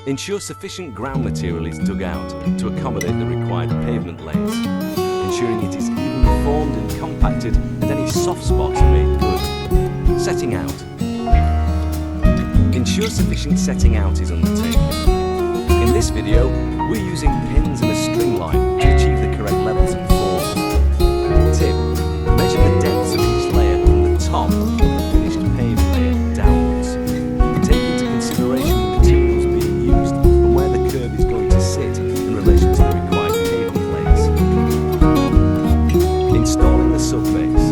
Ensure sufficient ground material is dug out to accommodate the required pavement layers, ensuring it is evenly formed and compacted and any soft spots are made good. Setting out. Ensure sufficient setting out is undertaken. In this video, we're using pins and a string line to achieve the correct levels and form. Tip: measure the depths of each layer from the top of the finished paved layer downwards. Take into consideration the materials being used and where the curb is going to sit in relation to the required pavement layers. Installing the subbase.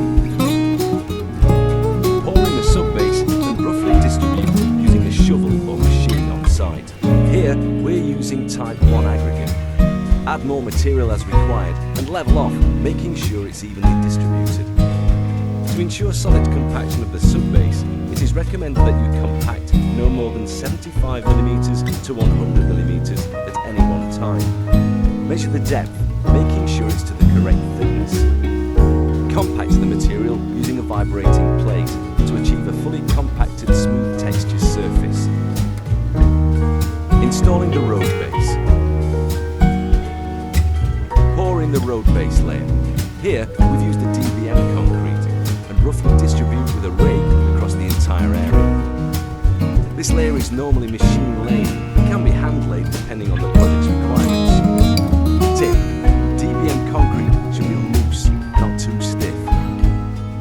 Pour in the subbase and roughly distribute using a shovel or machine on site. Here, we're using type 1 aggregate. Add more material as required and level off, making sure it's evenly distributed. To ensure solid compaction of the subbase, it is recommended that you compact no more than 75mm to 100mm at any one time. Measure the depth, making sure it's to the correct thickness. Compact the material using a vibrating plate to achieve a fully compacted smooth texture surface. Installing the road base. Pour in the road base layer. Here, we've used a DBM concrete and roughly distribute with a rake across the entire area. This layer is normally machine laid and can be hand laid depending on the project's requirements. Tip: DBM concrete should be loose, not too stiff.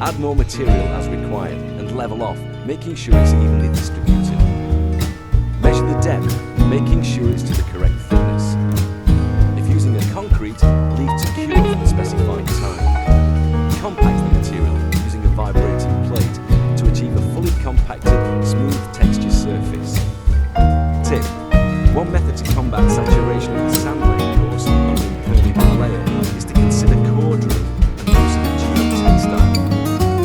Add more material as required and level off, making sure it's evenly distributed. Measure the depth, making sure it's to the correct thickness. If using a concrete, leave to cure for the specified time. Compact the material using a vibrating plate to achieve a fully compacted, smooth texture surface. Tip: one method to combat saturation of the sand laying course on the impermeable layer is to consider core drilling and use of a geotextile.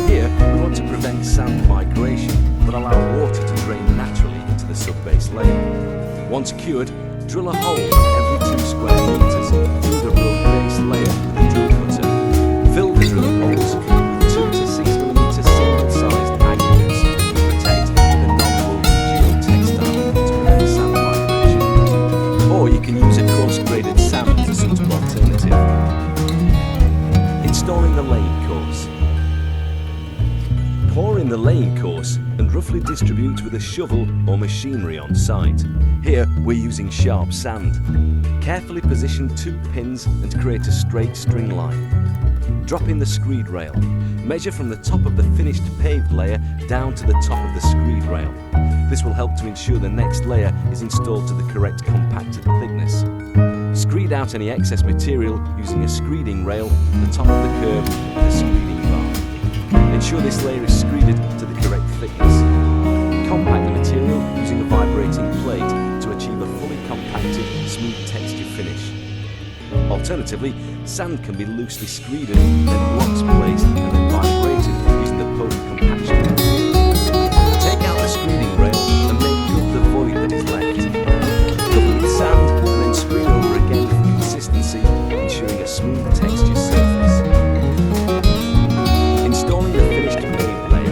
Here, we want to prevent sand migration, but allow water to drain naturally into the subbase layer. Once cured, drill a hole every 2 square meters through the road base layer with a drill cutter. Fill the drill holes with 2 to 6mm single-sized aggregates and protect with a non-woven geotextile to prevent sand migration. Or you can use a coarse-graded sand as a suitable alternative. Installing the laying course. Pour in the laying course and roughly distribute with a shovel or machinery on site. Here, we're using sharp sand. Carefully position 2 pins and create a straight string line. Drop in the screed rail. Measure from the top of the finished paved layer down to the top of the screed rail. This will help to ensure the next layer is installed to the correct compacted thickness. Screed out any excess material using a screeding rail at the top of the curb with a screeding bar. Ensure this layer is screeded to the correct thickness. Compact the material using a vibrating plate to achieve a fully compacted, smooth texture finish. Alternatively, sand can be loosely screeded, then blocks placed and then vibrated using the post-compaction method. Take out the screeding rail and make good the void that is left. Cover with sand and then screed over again for consistency, ensuring a smooth texture surface. Installing the finished paved layer.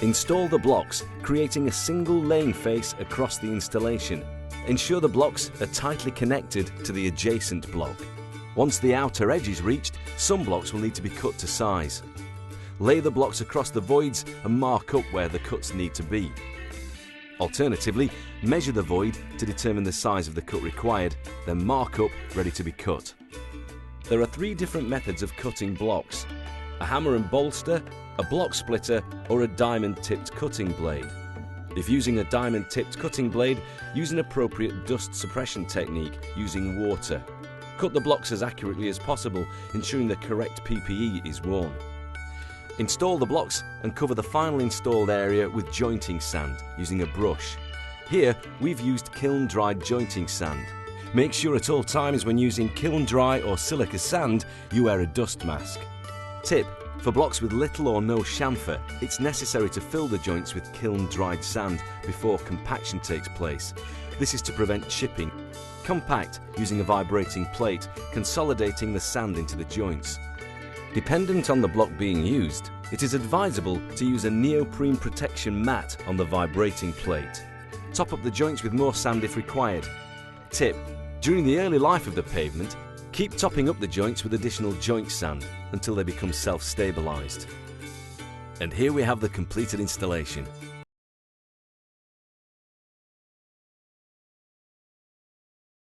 Install the blocks, creating a single laying face across the installation. Ensure the blocks are tightly connected to the adjacent block. Once the outer edge is reached, some blocks will need to be cut to size. Lay the blocks across the voids and mark up where the cuts need to be. Alternatively, measure the void to determine the size of the cut required, then mark up ready to be cut. There are 3 different methods of cutting blocks: a hammer and bolster, a block splitter, or a diamond-tipped cutting blade. If using a diamond-tipped cutting blade, use an appropriate dust suppression technique using water. Cut the blocks as accurately as possible, ensuring the correct PPE is worn. Install the blocks and cover the final installed area with jointing sand using a brush. Here, we've used kiln-dried jointing sand. Make sure at all times when using kiln-dry or silica sand, you wear a dust mask. Tip: for blocks with little or no chamfer, it's necessary to fill the joints with kiln-dried sand before compaction takes place. This is to prevent chipping. Compact using a vibrating plate, consolidating the sand into the joints. Dependent on the block being used, it is advisable to use a neoprene protection mat on the vibrating plate. Top up the joints with more sand if required. Tip: during the early life of the pavement, keep topping up the joints with additional joint sand until they become self-stabilised. And here we have the completed installation.